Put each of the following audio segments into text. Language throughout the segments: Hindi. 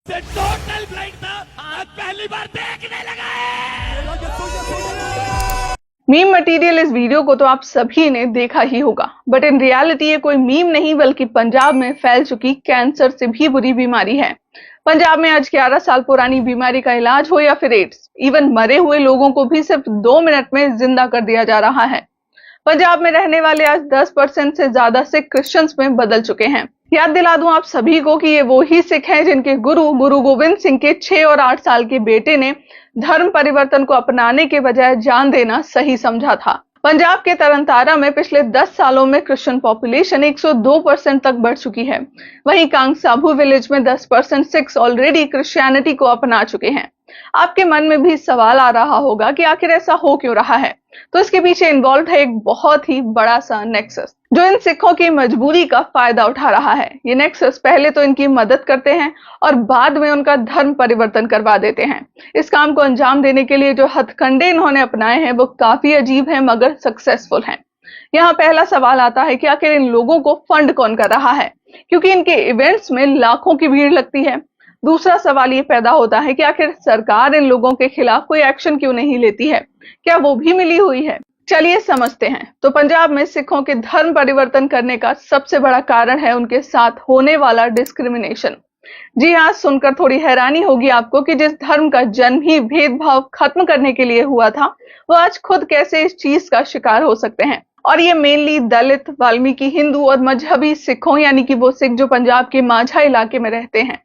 टोटल ब्लाइंड था, आज पहली बार देखने लगा है। मीम मटेरियल इस वीडियो को तो आप सभी ने देखा ही होगा, बट इन रियलिटी ये कोई मीम नहीं बल्कि पंजाब में फैल चुकी कैंसर से भी बुरी बीमारी है। पंजाब में आज 11 साल पुरानी बीमारी का इलाज हो या फिर एड्स, इवन मरे हुए लोगों को भी सिर्फ 2 मिनट में जिंदा कर दिया जा रहा है। पंजाब में रहने वाले आज 10% से ज्यादा सिख क्रिश्चियंस में बदल चुके हैं। याद दिला दूं आप सभी को कि ये वो ही सिख हैं जिनके गुरु गोविंद सिंह के 6 और 8 साल के बेटे ने धर्म परिवर्तन को अपनाने के बजाय जान देना सही समझा था। पंजाब के तरनतारा में पिछले 10 सालों में क्रिश्चियन पॉपुलेशन 102% तक बढ़ चुकी है। वहीं कांग साबू विलेज में 10% सिख्स ऑलरेडी क्रिश्चियनिटी को अपना चुके हैं। आपके मन में भी सवाल आ रहा होगा कि आखिर ऐसा हो क्यों रहा है, तो इसके पीछे इन्वॉल्व है एक बहुत ही बड़ा सा नेक्सस जो इन सिखों की मजबूरी का फायदा उठा रहा है। ये नेक्सस पहले तो इनकी मदद करते हैं और बाद में उनका धर्म परिवर्तन करवा देते हैं। इस काम को अंजाम देने के लिए जो हथकंडे इन्होंने अपनाए हैं वो काफी अजीब है मगर सक्सेसफुल हैं। यहाँ पहला सवाल आता है कि आखिर इन लोगों को फंड कौन कर रहा है, क्योंकि इनके इवेंट्स में लाखों की भीड़ लगती है। दूसरा सवाल ये पैदा होता है कि आखिर सरकार इन लोगों के खिलाफ कोई एक्शन क्यों नहीं लेती है, क्या वो भी मिली हुई है? चलिए समझते हैं। तो पंजाब में सिखों के धर्म परिवर्तन करने का सबसे बड़ा कारण है उनके साथ होने वाला डिस्क्रिमिनेशन। जी हाँ, सुनकर थोड़ी हैरानी होगी आपको कि जिस धर्म का जन्म ही भेदभाव खत्म करने के लिए हुआ था, वो आज खुद कैसे इस चीज का शिकार हो सकते हैं। और ये मेनली दलित, वाल्मीकि, हिंदू और मजहबी सिखों, यानी कि वो सिख जो पंजाब के माझा इलाके में रहते हैं।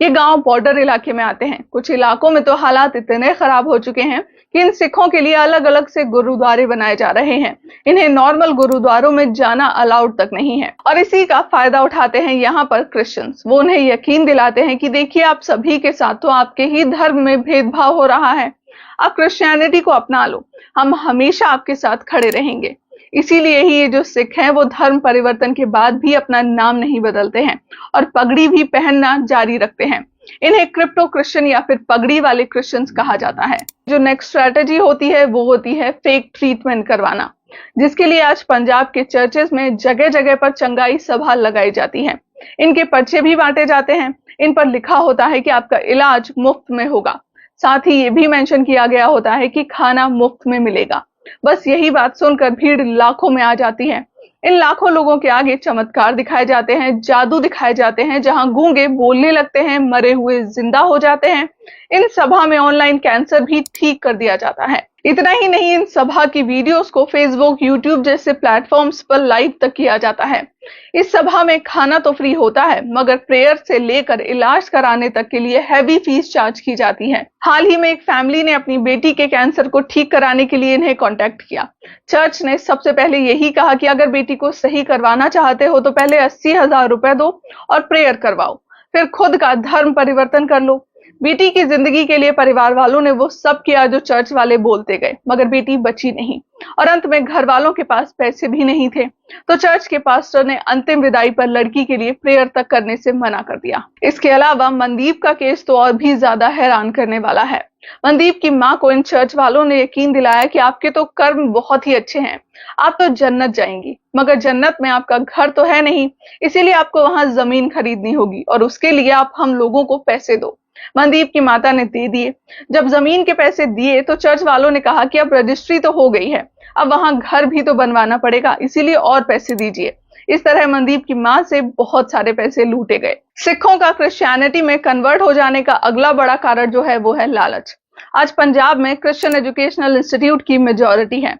ये गांव बॉर्डर इलाके में आते हैं। कुछ इलाकों में तो हालात इतने खराब हो चुके हैं कि इन सिखों के लिए अलग अलग से गुरुद्वारे बनाए जा रहे हैं। इन्हें नॉर्मल गुरुद्वारों में जाना अलाउड तक नहीं है। और इसी का फायदा उठाते हैं यहाँ पर क्रिश्चियंस। वो उन्हें यकीन दिलाते हैं कि देखिए, आप सभी के साथ तो आपके ही धर्म में भेदभाव हो रहा है, आप क्रिश्चियनिटी को अपना लो, हम हमेशा आपके साथ खड़े रहेंगे। इसीलिए ही ये जो सिख हैं वो धर्म परिवर्तन के बाद भी अपना नाम नहीं बदलते हैं और पगड़ी भी पहनना जारी रखते हैं। इन्हें क्रिप्टो क्रिश्चियन या फिर पगड़ी वाले क्रिश्चियंस कहा जाता है। जो नेक्स्ट स्ट्रेटेजी होती है वो होती है फेक ट्रीटमेंट करवाना, जिसके लिए आज पंजाब के चर्चेस में जगह जगह पर चंगाई सभा लगाई जाती है। इनके पर्चे भी बांटे जाते हैं। इन पर लिखा होता है कि आपका इलाज मुफ्त में होगा। साथ ही ये भी मेंशन किया गया होता है कि खाना मुफ्त में मिलेगा। बस यही बात सुनकर भीड़ लाखों में आ जाती है। इन लाखों लोगों के आगे चमत्कार दिखाए जाते हैं, जादू दिखाए जाते हैं, जहां गूंगे बोलने लगते हैं, मरे हुए जिंदा हो जाते हैं। इन सभा में ऑनलाइन कैंसर भी ठीक कर दिया जाता है। इतना ही नहीं, इन सभा की वीडियोस को फेसबुक, यूट्यूब जैसे प्लेटफॉर्म्स पर लाइव तक किया जाता है। इस सभा में खाना तो फ्री होता है मगर प्रेयर से लेकर इलाज कराने तक के लिए हैवी फीस चार्ज की जाती है। हाल ही में एक फैमिली ने अपनी बेटी के कैंसर को ठीक कराने के लिए इन्हें कांटेक्ट किया। चर्च ने सबसे पहले यही कहा कि अगर बेटी को सही करवाना चाहते हो तो पहले 80,000 रुपए दो और प्रेयर करवाओ, फिर खुद का धर्म परिवर्तन कर लो। बेटी की जिंदगी के लिए परिवार वालों ने वो सब किया जो चर्च वाले बोलते गए, मगर बेटी बची नहीं और अंत में घर वालों के पास पैसे भी नहीं थे, तो चर्च के पास्टर ने अंतिम विदाई पर लड़की के लिए प्रेयर तक करने से मना कर दिया। इसके अलावा मनदीप का केस तो और भी ज्यादा हैरान करने वाला है। मनदीप की मां को इन चर्च वालों ने यकीन दिलाया कि आपके तो कर्म बहुत ही अच्छे हैं, आप तो जन्नत जाएंगी, मगर जन्नत में आपका घर तो है नहीं, इसीलिए आपको वहां जमीन खरीदनी होगी और उसके लिए आप हम लोगों को पैसे दो। मनदीप की माता ने दे दिए। जब जमीन के पैसे दिए तो चर्च वालों ने कहा कि अब रजिस्ट्री तो हो गई है, अब वहां घर भी तो बनवाना पड़ेगा, इसीलिए और पैसे दीजिए। इस तरह मनदीप की मां से बहुत सारे पैसे लूटे गए। सिखों का क्रिश्चियनिटी में कन्वर्ट हो जाने का अगला बड़ा कारण जो है वो है लालच। आज पंजाब में क्रिश्चियन एजुकेशनल इंस्टीट्यूट की मेजॉरिटी है,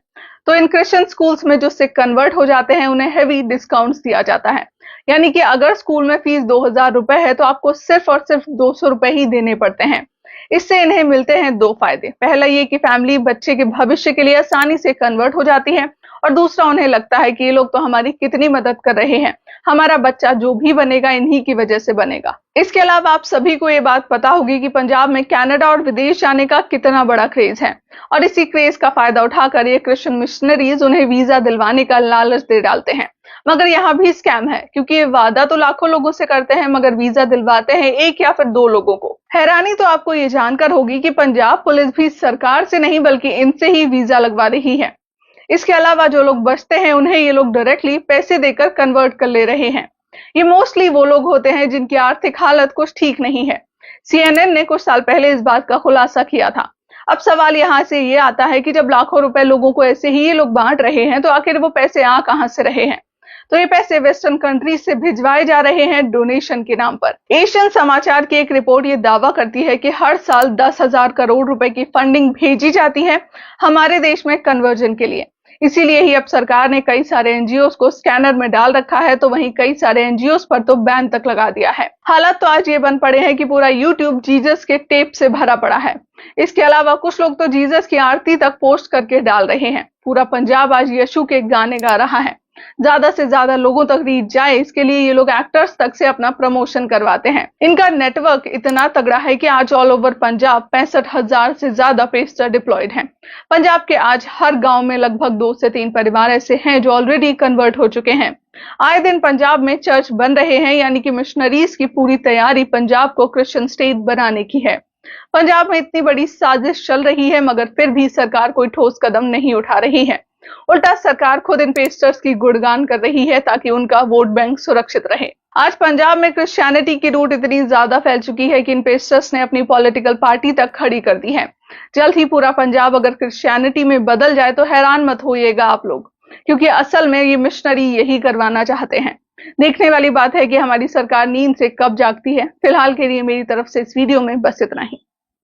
तो इन क्रिश्चियन स्कूल्स में जो सिख कन्वर्ट हो जाते हैं उन्हें हेवी डिस्काउंट्स दिया जाता है। यानी कि अगर स्कूल में फीस 2,000 रुपए है तो आपको सिर्फ और सिर्फ 200 रुपए ही देने पड़ते हैं। इससे इन्हें मिलते हैं 2 फायदे। पहला ये कि फैमिली बच्चे के भविष्य के लिए आसानी से कन्वर्ट हो जाती है और दूसरा, उन्हें लगता है कि ये लोग तो हमारी कितनी मदद कर रहे हैं, हमारा बच्चा जो भी बनेगा इन्हीं की वजह से बनेगा। इसके अलावा आप सभी को ये बात पता होगी कि पंजाब में कनाडा और विदेश जाने का कितना बड़ा क्रेज है और इसी क्रेज का फायदा उठाकर ये क्रिश्चियन मिशनरीज उन्हें वीजा दिलवाने का लालच दे डालते हैं। मगर यहाँ भी स्कैम है, क्योंकि ये वादा तो लाखों लोगों से करते हैं मगर वीजा दिलवाते हैं 1 या फिर 2 लोगों को। हैरानी तो आपको ये जानकर होगी कि पंजाब पुलिस भी सरकार से नहीं बल्कि इनसे ही वीजा लगवा रही है। इसके अलावा जो लोग बचते हैं उन्हें ये लोग डायरेक्टली पैसे देकर कन्वर्ट कर ले रहे हैं। ये मोस्टली वो लोग होते हैं जिनकी आर्थिक हालत कुछ ठीक नहीं है। CNN ने कुछ साल पहले इस बात का खुलासा किया था। अब सवाल यहाँ से ये आता है कि जब लाखों रुपए लोगों को ऐसे ही ये लोग बांट रहे हैं, तो आखिर वो पैसे आ कहां से रहे हैं? तो ये पैसे वेस्टर्न कंट्रीज से भिजवाए जा रहे हैं डोनेशन के नाम पर। एशियन समाचार की एक रिपोर्ट ये दावा करती है कि हर साल 10,000 करोड़ रुपए की फंडिंग भेजी जाती है हमारे देश में कन्वर्जन के लिए। इसीलिए ही अब सरकार ने कई सारे एनजीओs को स्कैनर में डाल रखा है, तो वहीं कई सारे एनजीओs पर तो बैन तक लगा दिया है। हालात तो आज ये बन पड़े हैं कि पूरा यूट्यूब जीसस के टेप से भरा पड़ा है। इसके अलावा कुछ लोग तो जीसस की आरती तक पोस्ट करके डाल रहे हैं। पूरा पंजाब आज यीशु के गाने गा रहा है। ज्यादा से ज्यादा लोगों तक रीच जाए, इसके लिए ये लोग एक्टर्स तक से अपना प्रमोशन करवाते हैं। इनका नेटवर्क इतना तगड़ा है कि आज ऑल ओवर पंजाब 65,000 से ज्यादा पेस्टर डिप्लॉयड हैं। पंजाब के आज हर गांव में लगभग 2 से 3 परिवार ऐसे हैं जो ऑलरेडी कन्वर्ट हो चुके हैं। आए दिन पंजाब में चर्च बन रहे हैं, यानी कि मिशनरीज की पूरी तैयारी पंजाब को क्रिश्चियन स्टेट बनाने की है। पंजाब में इतनी बड़ी साजिश चल रही है, मगर फिर भी सरकार कोई ठोस कदम नहीं उठा रही है। उल्टा सरकार खुद इन पेस्टर्स की गुणगान कर रही है ताकि उनका वोट बैंक सुरक्षित रहे। आज पंजाब में क्रिश्चियनिटी की रूट इतनी ज्यादा फैल चुकी है कि इन पेस्टर्स ने अपनी पॉलिटिकल पार्टी तक खड़ी कर दी है। जल्द ही पूरा पंजाब अगर क्रिश्चियनिटी में बदल जाए तो हैरान मत होइएगा आप लोग, क्योंकि असल में ये मिशनरी यही करवाना चाहते हैं। देखने वाली बात है कि हमारी सरकार नींद से कब जागती है। फिलहाल के लिए मेरी तरफ से इस वीडियो में बस इतना ही।